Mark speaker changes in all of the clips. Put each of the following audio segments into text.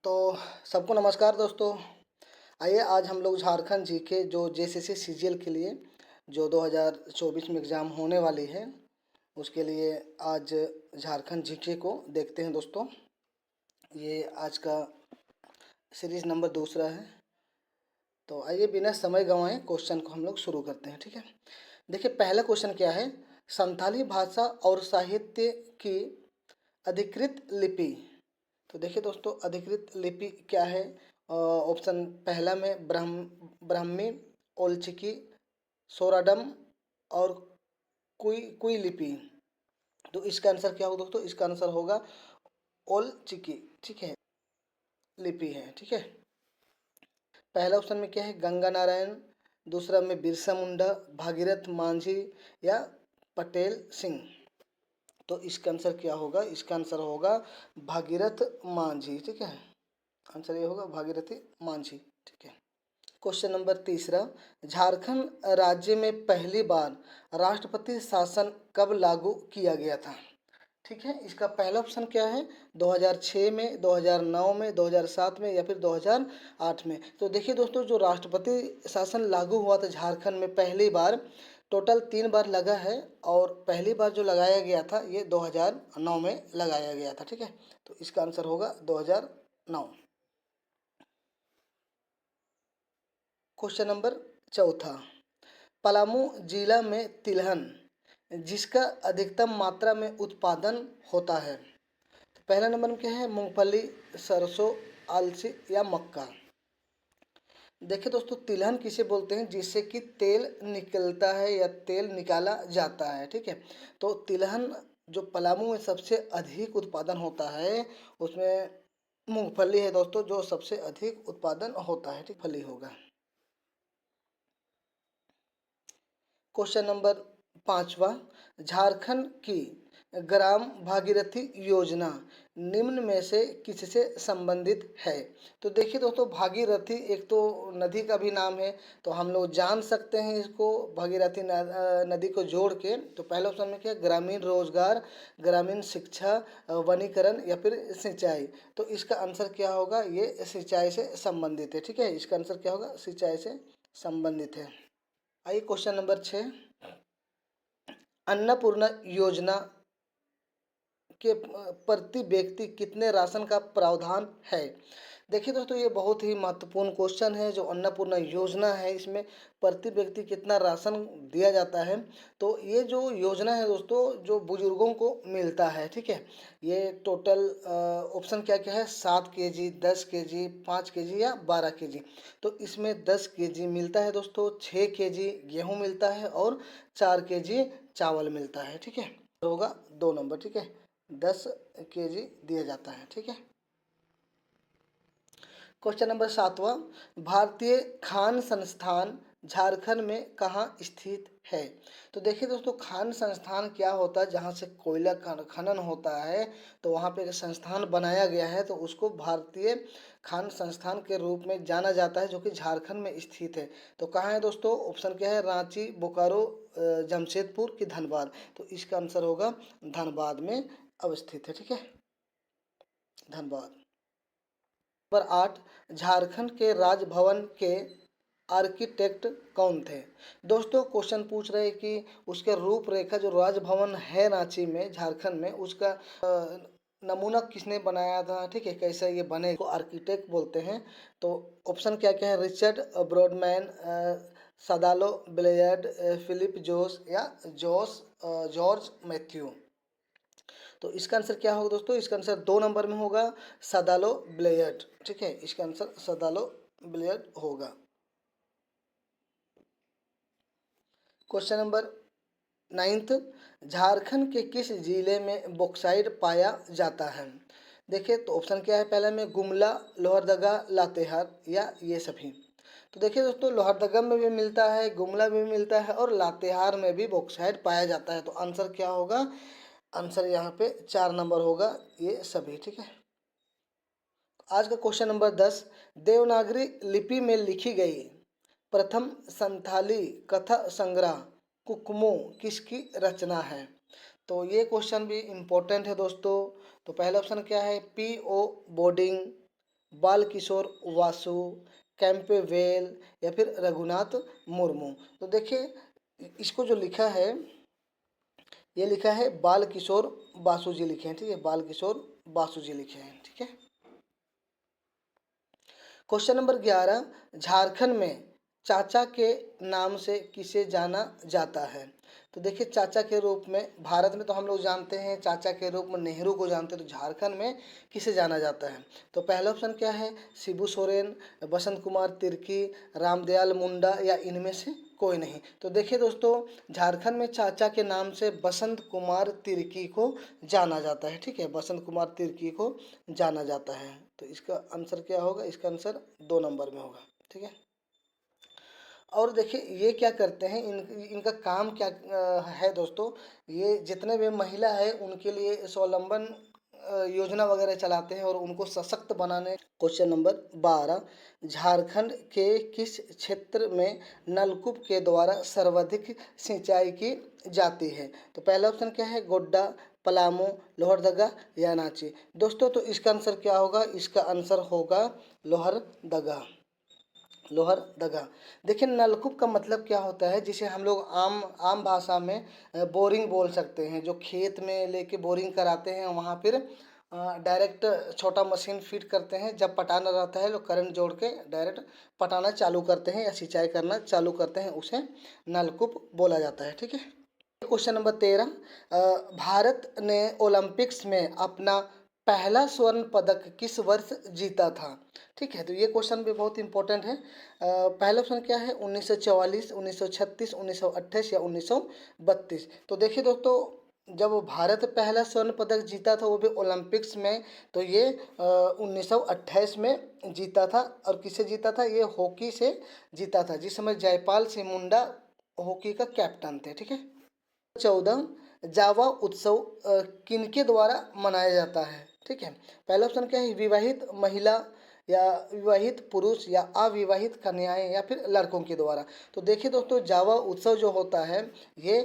Speaker 1: तो सबको नमस्कार दोस्तों। आइए आज हम लोग झारखंड जीके जो जेसीसी सीजीएल के लिए जो 2024 में एग्ज़ाम होने वाली है उसके लिए आज झारखंड जीके को देखते हैं दोस्तों। ये आज का सीरीज़ नंबर दूसरा है। तो आइए बिना समय गंवाए क्वेश्चन को हम लोग शुरू करते हैं, ठीक है। देखिए पहला क्वेश्चन क्या है, संथाली भाषा और साहित्य की अधिकृत लिपि। तो देखिए दोस्तों अधिकृत लिपि क्या है। ऑप्शन पहला में ब्राह्मी, ओलचिकी, सोराडम और कुई लिपि। तो इसका आंसर क्या होगा दोस्तों, इसका आंसर होगा ओलचिकी, ठीक है, लिपि है, ठीक है। पहला ऑप्शन में क्या है, गंगा नारायण, दूसरा में बिरसा मुंडा, भागीरथ मांझी या पटेल सिंह। तो इसका आंसर क्या होगा, इसका आंसर होगा भागीरथ मांझी, ठीक है। आंसर ये होगा भागीरथी मांझी, ठीक है। क्वेश्चन नंबर तीसरा, झारखंड राज्य में पहली बार राष्ट्रपति शासन कब लागू किया गया था। ठीक है, इसका पहला ऑप्शन क्या है, 2006 में, 2009 में, 2007 में या फिर 2008 में। तो देखिए दोस्तों जो राष्ट्रपति शासन लागू हुआ था झारखंड में पहली बार, टोटल 3 बार लगा है और पहली बार जो लगाया गया था ये 2009 में लगाया गया था, ठीक है। तो इसका आंसर होगा 2009। क्वेश्चन नंबर चौथा, पलामू जिला में तिलहन जिसका अधिकतम मात्रा में उत्पादन होता है। तो पहला नंबर में क्या है, मूंगफली, सरसों, अलसी या मक्का। देखिए दोस्तों तिलहन किसे बोलते हैं, जिससे कि तेल निकलता है या तेल निकाला जाता है, ठीक है। तो तिलहन जो पलामू में सबसे अधिक उत्पादन होता है उसमें मूंगफली है दोस्तों, जो सबसे अधिक उत्पादन होता है, ठीक, फली होगा। क्वेश्चन नंबर पांचवा, झारखंड की ग्राम भागीरथी योजना निम्न में से किससे संबंधित है। तो देखिए दोस्तों भागीरथी एक तो नदी का भी नाम है, तो हम लोग जान सकते हैं इसको भागीरथी नदी को जोड़ के। तो पहले ऑप्शन में क्या है, ग्रामीण रोजगार, ग्रामीण शिक्षा, वनीकरण या फिर सिंचाई। तो इसका आंसर क्या होगा, ये सिंचाई से संबंधित है, ठीक है। इसका आंसर क्या होगा, सिंचाई से संबंधित है। आइए क्वेश्चन नंबर 6, अन्नपूर्णा योजना के प्रति व्यक्ति कितने राशन का प्रावधान है। देखिए दोस्तों ये बहुत ही महत्वपूर्ण क्वेश्चन है। जो अन्नपूर्णा योजना है इसमें प्रति व्यक्ति कितना राशन दिया जाता है। तो ये जो योजना है दोस्तों जो बुजुर्गों को मिलता है, ठीक है। ये टोटल ऑप्शन क्या क्या है, 7 kg, 10 kg, 5 kg या 12 kg। तो इसमें 10 kg मिलता है दोस्तों, 6 kg गेहूँ मिलता है और 4 kg चावल मिलता है, ठीक है। होगा 2 नंबर, ठीक है, 10 kg दिया जाता है, ठीक है। क्वेश्चन नंबर 7वां, भारतीय खान संस्थान झारखंड में कहाँ स्थित है। तो देखिए दोस्तों खान संस्थान क्या होता है, जहाँ से कोयला खनन होता है तो वहाँ पे एक संस्थान बनाया गया है, तो उसको भारतीय खान संस्थान के रूप में जाना जाता है, जो कि झारखंड में स्थित है। तो कहाँ है दोस्तों, ऑप्शन क्या है, रांची, बोकारो, जमशेदपुर की धनबाद। तो इसका आंसर होगा धनबाद में अवस्थित है, ठीक है, धनबाद। नंबर 8, झारखंड के राजभवन के आर्किटेक्ट कौन थे। दोस्तों क्वेश्चन पूछ रहे हैं कि उसके रूपरेखा जो राजभवन है रांची में झारखंड में उसका नमूना किसने बनाया था, ठीक है, कैसे ये बने को आर्किटेक्ट बोलते हैं। तो ऑप्शन क्या क्या है, रिचर्ड ब्रॉडमैन, सदालो ब्लेयर्ड, फिलिप जोस या जॉर्ज मैथ्यू। तो इसका आंसर क्या होगा दोस्तों, इसका आंसर 2 नंबर में होगा, सदालो ब्लेयर्ड, ठीक है। इसका आंसर सदालो ब्लेयर्ड होगा। क्वेश्चन नंबर 9, झारखंड के किस जिले में बॉक्साइट पाया जाता है। देखिए तो ऑप्शन क्या है, पहले में गुमला, लोहरदगा, लातेहार या ये सभी। तो देखिए दोस्तों लोहरदगा में भी मिलता है, गुमला में भी मिलता है और लातेहार में भी बॉक्साइट पाया जाता है। तो आंसर क्या होगा, आंसर यहाँ पे 4 नंबर होगा, ये सभी, ठीक है। आज का क्वेश्चन नंबर 10, देवनागरी लिपि में लिखी गई प्रथम संथाली कथा संग्रह कुकमो किसकी रचना है। तो ये क्वेश्चन भी इम्पोर्टेंट है दोस्तों। तो पहला ऑप्शन क्या है, P.O. बोर्डिंग, बाल किशोर वासु, कैंपेवेल या फिर रघुनाथ मुर्मू। तो देखिए इसको जो लिखा है, ये लिखा है बाल किशोर बासु जी लिखे हैं, ठीक है, बाल किशोर बासु जी लिखे हैं, ठीक है। क्वेश्चन नंबर 11, झारखंड में चाचा के नाम से किसे जाना जाता है? तो देखिए चाचा के रूप में भारत में तो हम लोग जानते हैं, चाचा के रूप में नेहरू को जानते हैं, तो झारखंड में किसे जाना जाता है? तो पहला ऑप्शन क्या है, शिबू सोरेन, बसंत कुमार तिर्की, रामदयाल मुंडा या इनमें से कोई नहीं। तो देखिए दोस्तों झारखंड में चाचा के नाम से बसंत कुमार तिर्की को जाना जाता है, ठीक है, बसंत कुमार तिर्की को जाना जाता है। तो इसका आंसर क्या होगा? इसका आंसर 2 नंबर में होगा, ठीक है। और देखिए ये क्या करते हैं, इनका काम क्या है दोस्तों, ये जितने भी महिला है उनके लिए स्वावलंबन योजना वगैरह चलाते हैं और उनको सशक्त बनाने। क्वेश्चन नंबर 12, झारखंड के किस क्षेत्र में नलकूप के द्वारा सर्वाधिक सिंचाई की जाती है? तो पहला ऑप्शन क्या है, गोड्डा, पलामू, लोहरदगा या नाची। दोस्तों तो इसका आंसर क्या होगा? इसका आंसर होगा लोहरदगा, लोहरदगा। देखिए नलकूप का मतलब क्या होता है, जिसे हम लोग आम आम भाषा में बोरिंग बोल सकते हैं। जो खेत में लेके बोरिंग कराते हैं, वहाँ फिर डायरेक्ट छोटा मशीन फिट करते हैं, जब पटाना रहता है तो करंट जोड़ के डायरेक्ट पटाना चालू करते हैं या सिंचाई करना चालू करते हैं, उसे नलकूप बोला जाता है, ठीक है। क्वेश्चन नंबर 13, भारत ने ओलंपिक्स में अपना पहला स्वर्ण पदक किस वर्ष जीता था? ठीक है, तो ये क्वेश्चन भी बहुत इंपॉर्टेंट है। पहला ऑप्शन क्या है, 1944, 1936, 1928 या 1932। तो देखिए दोस्तों जब भारत पहला स्वर्ण पदक जीता था वो भी ओलंपिक्स में, तो ये 1928 में जीता था। और किससे जीता था? ये हॉकी से जीता था, जिस समय जयपाल सिंह मुंडा हॉकी का कैप्टन थे, ठीक है। 14, जावा उत्सव किनके द्वारा मनाया जाता है? ठीक है, पहला ऑप्शन क्या है, विवाहित महिला या विवाहित पुरुष या अविवाहित कन्याएं या फिर लड़कों के द्वारा। तो देखिए दोस्तों जावा उत्सव जो होता है ये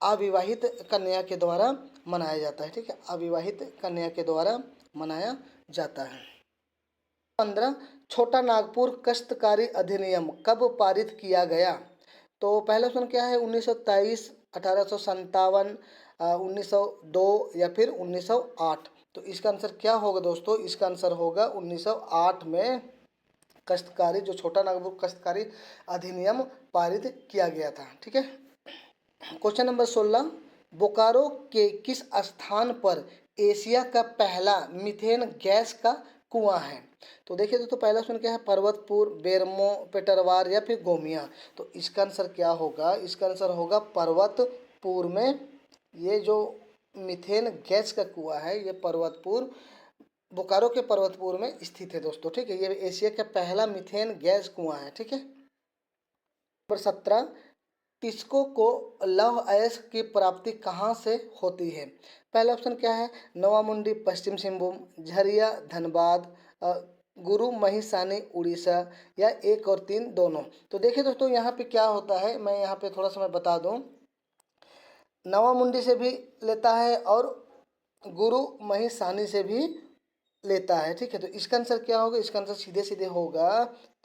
Speaker 1: अविवाहित कन्या के द्वारा मनाया जाता है, ठीक है, अविवाहित कन्या के द्वारा मनाया जाता है। 15, छोटा नागपुर काश्तकारी अधिनियम कब पारित किया गया? तो पहला ऑप्शन क्या है, 1923, 1857, 1902 या फिर 1908। तो इसका आंसर क्या होगा दोस्तों? इसका आंसर होगा 1908 में काश्तकारी, जो छोटा नागपुर काश्तकारी अधिनियम पारित किया गया था, ठीक है। क्वेश्चन नंबर 16, बोकारो के किस स्थान पर एशिया का पहला मीथेन गैस का कुआं है? तो देखिए दोस्तों पहला ऑप्शन क्या है, पर्वतपुर, बेरमो, पेटरवार या फिर गोमिया। तो इसका आंसर क्या होगा? इसका आंसर होगा पर्वतपुर में। ये जो मीथेन गैस का कुआं है ये पर्वतपुर, बोकारो के पर्वतपुर में स्थित है दोस्तों, ठीक है। ये एशिया का पहला मीथेन गैस कुआं है, ठीक है। नंबर 17, टिस्को को लौह अयस्क की प्राप्ति कहाँ से होती है? पहला ऑप्शन क्या है, नवामुंडी पश्चिम सिंहभूम, झरिया धनबाद, गुरु महिसानी उड़ीसा या 1 और 3 दोनों। तो देखिए दोस्तों यहाँ पे क्या होता है, मैं यहाँ पे थोड़ा सा मैं बता दूँ, नवामुंडी से भी लेता है और गुरु महिसानी से भी लेता है, ठीक है। तो इसका आंसर क्या होगा? इसका आंसर सीधे सीधे होगा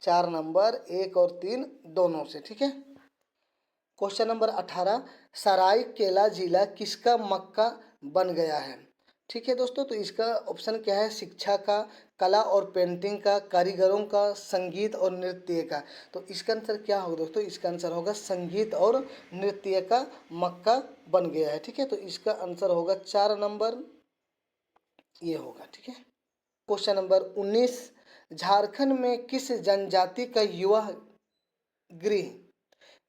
Speaker 1: 4 नंबर, 1 और 3 दोनों से, ठीक है। क्वेश्चन नंबर 18, सरायकेला जिला किसका मक्का बन गया है? ठीक है दोस्तों, तो इसका ऑप्शन क्या है, शिक्षा का, कला और पेंटिंग का, कारीगरों का, संगीत और नृत्य का। तो इसका आंसर क्या होगा दोस्तों? इसका आंसर होगा संगीत और नृत्य का मक्का बन गया है, ठीक है। तो इसका आंसर होगा 4 नंबर, ये होगा, ठीक है। क्वेश्चन नंबर 19, झारखंड में किस जनजाति का युवा गृह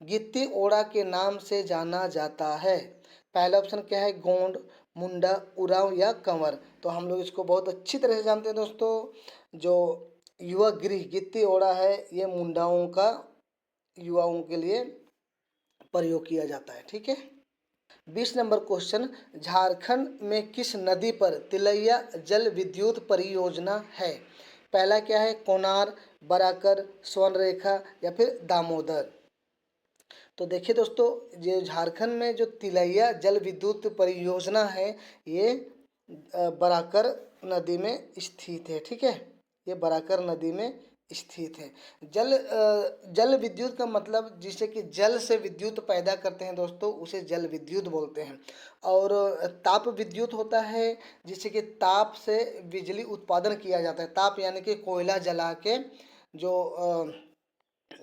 Speaker 1: गित्ती ओड़ा के नाम से जाना जाता है? पहला ऑप्शन क्या है, गोंड, मुंडा, उरांव या कंवर। तो हम लोग इसको बहुत अच्छी तरह से जानते हैं दोस्तों, जो युवा गृह गित्ती ओड़ा है ये मुंडाओं का युवाओं के लिए प्रयोग किया जाता है, ठीक है। 20 नंबर क्वेश्चन, झारखंड में किस नदी पर तिलैया जल विद्युत परियोजना है? पहला क्या है, कोनार, बराकर, स्वर्णरेखा या फिर दामोदर। तो देखिए दोस्तों ये झारखंड में जो तिलैया जल विद्युत परियोजना है ये बराकर नदी में स्थित है, ठीक है, ये बराकर नदी में स्थित है। जल विद्युत का मतलब जिसे कि जल से विद्युत पैदा करते हैं दोस्तों, उसे जल विद्युत बोलते हैं। और ताप विद्युत होता है जिससे कि ताप से बिजली उत्पादन किया जाता है। ताप यानी कि कोयला जला के जो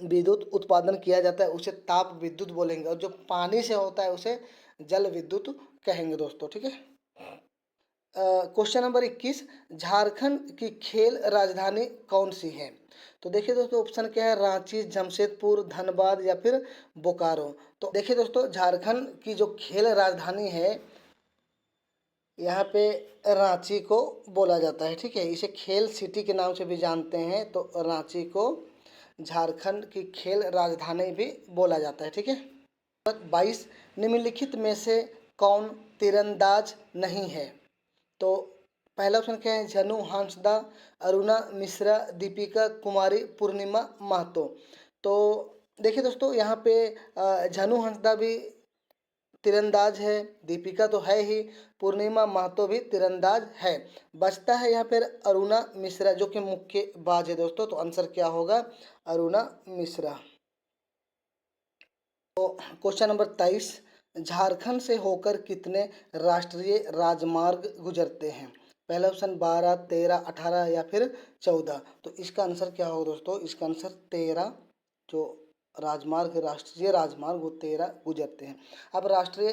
Speaker 1: विद्युत उत्पादन किया जाता है उसे ताप विद्युत बोलेंगे, और जो पानी से होता है उसे जल विद्युत कहेंगे दोस्तों, ठीक है। क्वेश्चन नंबर 21, झारखंड की खेल राजधानी कौन सी है? तो देखिए दोस्तों, ऑप्शन क्या है, रांची, जमशेदपुर, धनबाद या फिर बोकारो। तो देखिए दोस्तों, झारखंड की जो खेल राजधानी है यहाँ पे रांची को बोला जाता है, ठीक है। इसे खेल सिटी के नाम से भी जानते हैं, तो रांची को झारखंड की खेल राजधानी भी बोला जाता है, ठीक है। 22, निम्नलिखित में से कौन तीरंदाज नहीं है? तो पहला ऑप्शन क्या है, झनु हांसदा, अरुणा मिश्रा, दीपिका कुमारी, पूर्णिमा महतो। तो देखिए दोस्तों, यहाँ पे झनु हांसदा भी तीरंदाज है, दीपिका तो है ही, पूर्णिमा महतो भी तीरंदाज है। बचता है यहाँ पर अरुणा मिश्रा जो कि मुक्केबाज है दोस्तों। तो आंसर क्या होगा, अरुणा मिश्रा। तो क्वेश्चन नंबर 23, झारखंड से होकर कितने राष्ट्रीय राजमार्ग गुजरते हैं? पहला ऑप्शन 12, 13, 18 या फिर 14। तो इसका आंसर क्या होगा दोस्तों, इसका आंसर 13 जो राजमार्ग, राष्ट्रीय राजमार्ग, वो 13 गुजरते हैं। अब राष्ट्रीय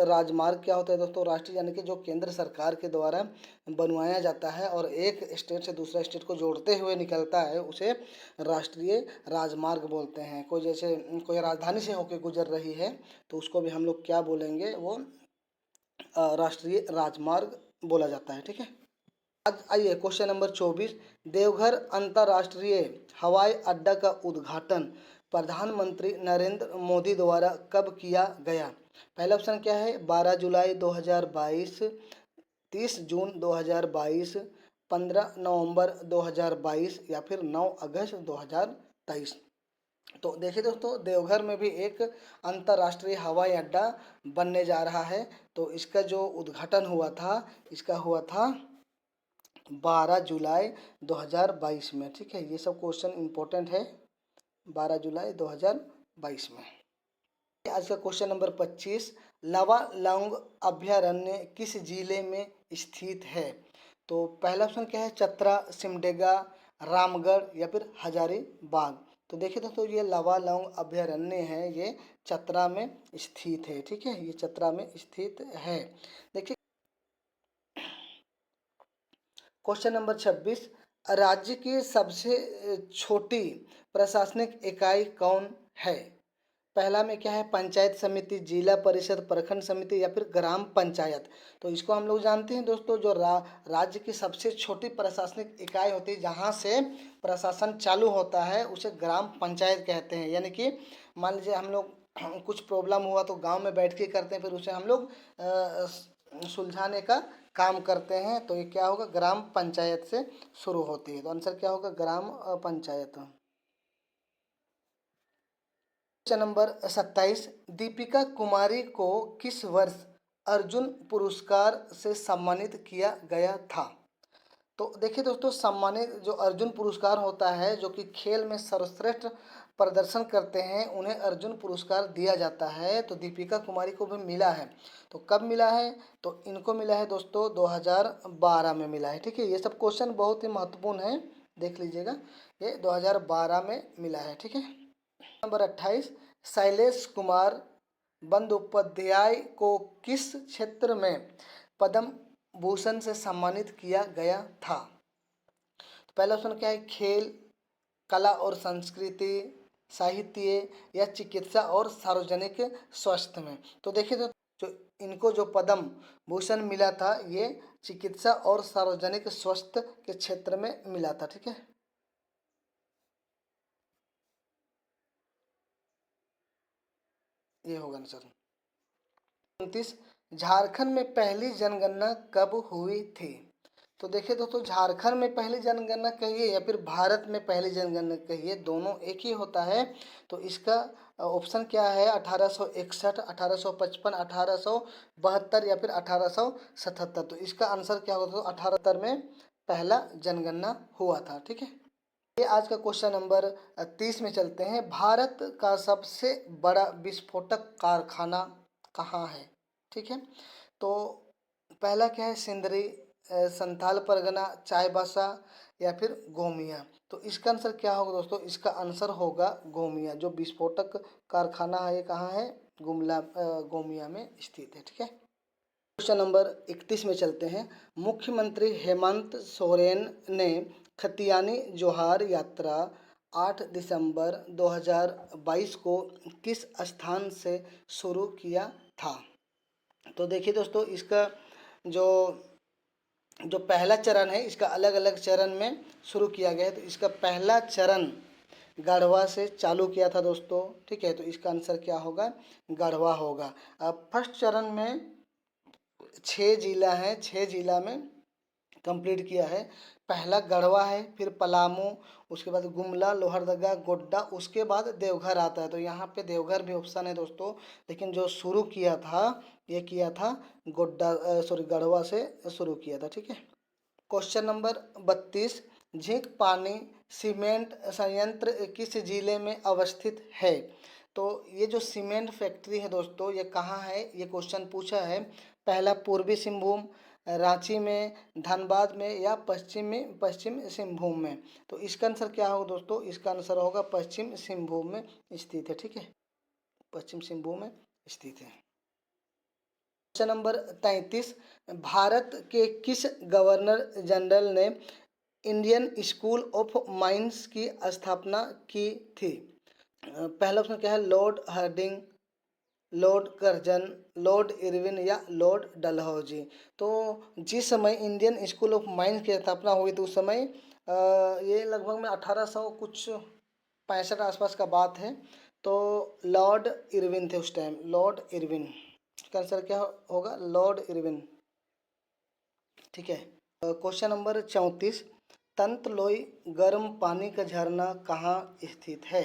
Speaker 1: राजमार्ग क्या होता है दोस्तों? राष्ट्रीय यानी कि जो केंद्र सरकार के द्वारा बनवाया जाता है और एक स्टेट से दूसरा स्टेट को जोड़ते हुए निकलता है, उसे राष्ट्रीय राजमार्ग बोलते हैं। कोई जैसे कोई राजधानी से होकर गुजर रही है तो उसको भी हम लोग क्या बोलेंगे, वो राष्ट्रीय राजमार्ग बोला जाता है, ठीक है। आज आइए क्वेश्चन नंबर 24, देवघर अंतर्राष्ट्रीय हवाई अड्डा का उद्घाटन प्रधानमंत्री नरेंद्र मोदी द्वारा कब किया गया? पहला ऑप्शन क्या है, 12 जुलाई 2022, 30 जून 2022, 15 नवंबर 2022 या फिर 9 अगस्त 2023। तो देखिए दोस्तों, देवघर में भी एक अंतर्राष्ट्रीय हवाई अड्डा बनने जा रहा है। तो इसका जो उद्घाटन हुआ था, इसका हुआ था 12 जुलाई 2022 में, ठीक है। ये सब क्वेश्चन इंपॉर्टेंट है 12 जुलाई 2022 में। आज का क्वेश्चन नंबर 25, लावा लौंग अभयारण्य किस जिले में स्थित है? तो पहला ऑप्शन क्या है, चतरा, सिमडेगा, रामगढ़ या फिर हजारीबाग। तो देखिए दोस्तों, ये लावा लौंग अभयारण्य है, ये चतरा में स्थित है, ठीक है। ये चतरा में स्थित है। देखिए क्वेश्चन नंबर 26, राज्य की सबसे छोटी प्रशासनिक इकाई कौन है? पहला में क्या है, पंचायत समिति, जिला परिषद, प्रखंड समिति या फिर ग्राम पंचायत। तो इसको हम लोग जानते हैं दोस्तों, जो राज्य की सबसे छोटी प्रशासनिक इकाई होती है, जहाँ से प्रशासन चालू होता है, उसे ग्राम पंचायत कहते हैं। यानी कि मान लीजिए हम लोग कुछ प्रॉब्लम हुआ तो गांव में बैठ के करते हैं, फिर उसे हम लोग सुलझाने का काम करते हैं। तो ये क्या होगा, ग्राम पंचायत से शुरू होती है। तो आंसर क्या होगा, ग्राम पंचायत। क्वेश्चन नंबर 27, दीपिका कुमारी को किस वर्ष अर्जुन पुरस्कार से सम्मानित किया गया था? तो देखिए दोस्तों, सम्मानित जो अर्जुन पुरस्कार होता है, जो कि खेल में सर्वश्रेष्ठ प्रदर्शन करते हैं, उन्हें अर्जुन पुरस्कार दिया जाता है। तो दीपिका कुमारी को भी मिला है। तो कब मिला है? तो इनको मिला है दोस्तों 2012 में मिला है, ठीक है। ये सब क्वेश्चन बहुत ही महत्वपूर्ण है, देख लीजिएगा। ये 2012 में मिला है, ठीक है। नंबर 28, शैलेश कुमार बंदोपाध्याय को किस क्षेत्र में पद्म भूषण से सम्मानित किया गया था? तो पहला ऑप्शन क्या है, खेल, कला और संस्कृति, साहित्य या चिकित्सा और सार्वजनिक स्वास्थ्य में। तो देखिए जो इनको जो पद्म भूषण मिला था, ये चिकित्सा और सार्वजनिक स्वास्थ्य के क्षेत्र में मिला था, ठीक है। ये होगा आंसर। 29, झारखंड में पहली जनगणना कब हुई थी? तो देखिए दोस्तों, झारखंड में पहली जनगणना कहिए या फिर भारत में पहली जनगणना कहिए, दोनों एक ही होता है। तो इसका ऑप्शन क्या है, 1861, 1855, 1872 या फिर 1877। तो इसका आंसर क्या होगा, 1878 में पहला जनगणना हुआ था। ठीक है, ये आज का क्वेश्चन नंबर 30 में चलते हैं। भारत का सबसे बड़ा विस्फोटक कारखाना कहाँ है? ठीक है, तो पहला क्या है, सिंदरी, संथाल परगना, चाईबासा या फिर गोमिया। तो इसका आंसर क्या होगा दोस्तों? इसका आंसर होगा गोमिया। जो विस्फोटक कारखाना है ये कहाँ है? गोमिया में स्थित है। ठीक है, क्वेश्चन नंबर 31 में चलते हैं। मुख्यमंत्री हेमंत सोरेन ने खतियानी जोहार यात्रा 8 दिसंबर 2022 को किस स्थान से शुरू किया था? तो देखिए दोस्तों, इसका जो जो पहला चरण है, इसका अलग अलग चरण में शुरू किया गया है। तो इसका पहला चरण गढ़वा से चालू किया था दोस्तों। ठीक है, तो इसका आंसर क्या होगा? गढ़वा होगा। अब फर्स्ट चरण में 6 जिला हैं, 6 जिला में कंप्लीट किया है। पहला गढ़वा है, फिर पलामू, उसके बाद गुमला, लोहरदगा, गोड्डा, उसके बाद देवघर आता है। तो यहाँ पे देवघर भी ऑप्शन है दोस्तों, लेकिन जो शुरू किया था ये किया था गढ़वा से शुरू किया था। ठीक है, क्वेश्चन नंबर 32। झींक पानी सीमेंट संयंत्र किस जिले में अवस्थित है? तो ये जो सीमेंट फैक्ट्री है दोस्तों, ये कहाँ है? ये क्वेश्चन पूछा है। पहला पूर्वी सिंहभूम, रांची में, धनबाद में या पश्चिम सिंहभूम में। तो इसका आंसर क्या होगा दोस्तों? इसका आंसर होगा पश्चिम सिंहभूम में स्थित है। ठीक है, पश्चिम सिंहभूम में स्थित है। Question number 33। भारत के किस गवर्नर जनरल ने इंडियन स्कूल ऑफ माइंस की स्थापना की थी? पहला ऑप्शन क्या है? Lord Hardinge, lord Curzon, lord Irwin या लॉर्ड डलहौजी। तो जिस समय इंडियन स्कूल ऑफ माइंस की स्थापना हुई तो उस समय ये लगभग में 1800 कुछ 65 आसपास का बात है। तो लॉर्ड इरविन थे उस टाइम, लॉर्ड इरविन। इसका आंसर क्या होगा? Lord Irwin. ठीक है, क्वेश्चन नंबर 34। तंतलोई गर्म पानी का झरना कहाँ स्थित है?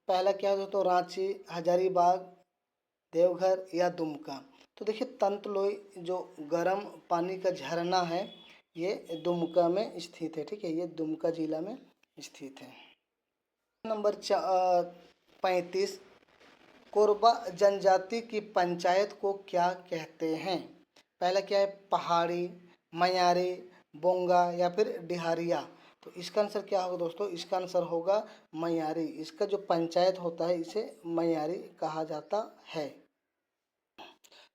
Speaker 1: पहला क्या है दोस्तों? रांची, हजारीबाग, देवघर या दुमका। तो देखिए, तंतलोई जो गर्म पानी का झरना है ये दुमका में स्थित है। ठीक है, ये दुमका जिला में स्थित है। नंबर 35। कोरबा जनजाति की पंचायत को क्या कहते हैं? पहला क्या है? पहाड़ी, मयारी, बोंगा या फिर डिहारिया। तो इसका आंसर क्या होगा दोस्तों? इसका आंसर होगा मयारी। इसका जो पंचायत होता है इसे मयारी कहा जाता है।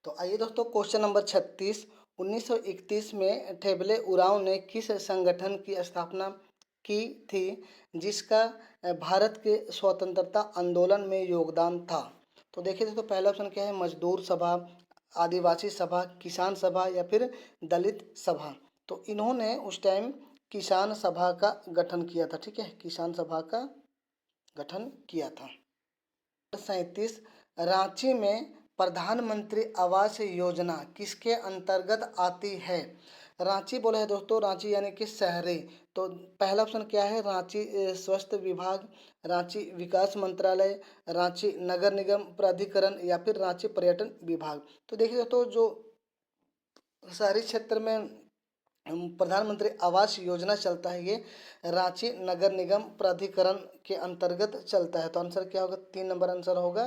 Speaker 1: तो आइए दोस्तों, क्वेश्चन नंबर 36। 1931 में ठेबले उरांव ने किस संगठन की स्थापना की थी जिसका भारत के स्वतंत्रता आंदोलन में योगदान था? तो देखिए दोस्तों, पहला ऑप्शन क्या है? मजदूर सभा, आदिवासी सभा, किसान सभा या फिर दलित सभा। तो इन्होंने उस टाइम किसान सभा का गठन किया था। ठीक है, किसान सभा का गठन किया था। 37। रांची में प्रधानमंत्री आवास योजना किसके अंतर्गत आती है? रांची बोला है दोस्तों, रांची यानी कि शहरी। तो पहला ऑप्शन क्या है? रांची स्वास्थ्य विभाग, रांची विकास मंत्रालय, रांची नगर निगम प्राधिकरण या फिर रांची पर्यटन विभाग। तो देखिए दोस्तों, जो शहरी क्षेत्र में प्रधानमंत्री आवास योजना चलता है ये रांची नगर निगम प्राधिकरण के अंतर्गत चलता है। तो आंसर क्या होगा? 3 नंबर आंसर होगा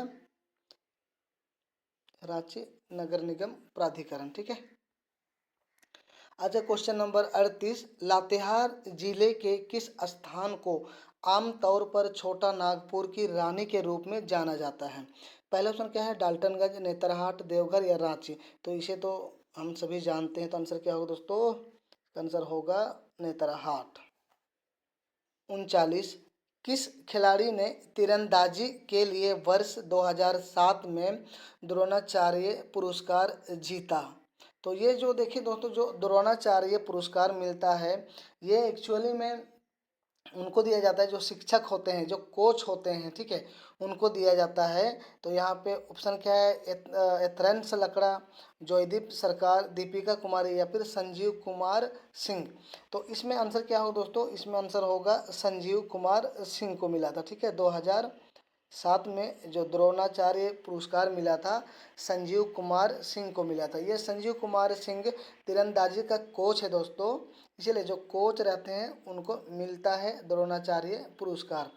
Speaker 1: रांची नगर निगम प्राधिकरण। ठीक है, अच्छा, क्वेश्चन नंबर 38। लातेहार जिले के किस स्थान को आमतौर पर छोटा नागपुर की रानी के रूप में जाना जाता है? पहला ऑप्शन क्या है? डाल्टनगंज, नेतरहाट, देवघर या रांची। तो इसे तो हम सभी जानते हैं। तो आंसर क्या होगा दोस्तों? आंसर होगा नेतरहाट। 39। किस खिलाड़ी ने तीरंदाजी के लिए वर्ष 2007 में द्रोणाचार्य पुरस्कार जीता? तो ये जो देखिए दोस्तों, जो द्रोणाचार्य पुरस्कार मिलता है ये एक्चुअली में उनको दिया जाता है जो शिक्षक होते हैं, जो कोच होते हैं। ठीक है, उनको दिया जाता है। तो यहाँ पे ऑप्शन क्या है? एथरेंस लकड़ा, जयदीप सरकार, दीपिका कुमारी या फिर संजीव कुमार सिंह। तो इसमें आंसर क्या होगा दोस्तों? इसमें आंसर होगा संजीव कुमार सिंह को मिला था। ठीक है, 2007 में जो द्रोणाचार्य पुरस्कार मिला था संजीव कुमार सिंह को मिला था। ये संजीव कुमार सिंह तीरंदाजी का कोच है दोस्तों। इसीलिए जो कोच रहते हैं उनको मिलता है द्रोणाचार्य पुरस्कार।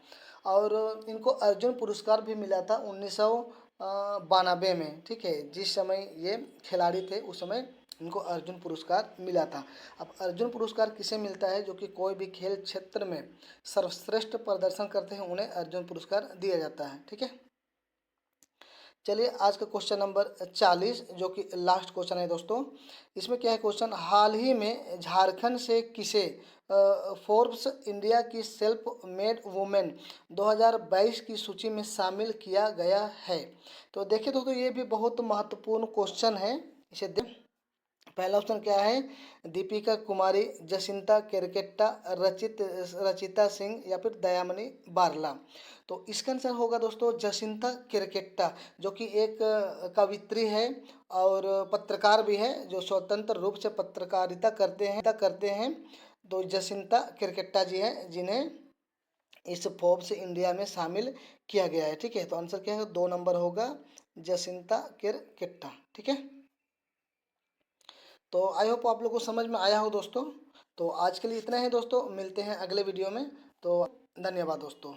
Speaker 1: और इनको अर्जुन पुरस्कार भी मिला था 1992 में, ठीक है, जिस समय ये खिलाड़ी थे उस समय इनको अर्जुन पुरस्कार मिला था। अब अर्जुन पुरस्कार किसे मिलता है? जो कि कोई भी खेल क्षेत्र में सर्वश्रेष्ठ प्रदर्शन करते हैं उन्हें अर्जुन पुरस्कार दिया जाता है, ठीक है। चलिए आज का क्वेश्चन नंबर 40 जो कि लास्ट क्वेश्चन है दोस्तों। इसमें क्या है क्वेश्चन, हाल ही में झारखंड से किसे फोर्ब्स इंडिया की सेल्फ मेड वुमेन 2022 की सूची में शामिल किया गया है? तो देखिए दोस्तों ये भी बहुत महत्वपूर्ण क्वेश्चन है, इसे देख। पहला ऑप्शन क्या है, दीपिका कुमारी, जसिंता केरकेट्टा, रचिता सिंह या फिर दयामणि बारला। तो इसका आंसर होगा दोस्तों जसिंता केरकेट्टा, जो कि एक कवित्री है और पत्रकार भी है, जो स्वतंत्र रूप से पत्रकारिता करते हैं। तो जसिंता केरकेट्टा जी हैं जिन्हें इस फोर्ब्स इंडिया में शामिल किया गया है, ठीक है। तो आंसर क्या है, 2 नंबर होगा जसिंता केरकेट्टा, ठीक है। तो आई होप आप लोग को समझ में आया हो दोस्तों। तो आज के लिए इतना ही दोस्तों, मिलते हैं अगले वीडियो में। तो धन्यवाद दोस्तों।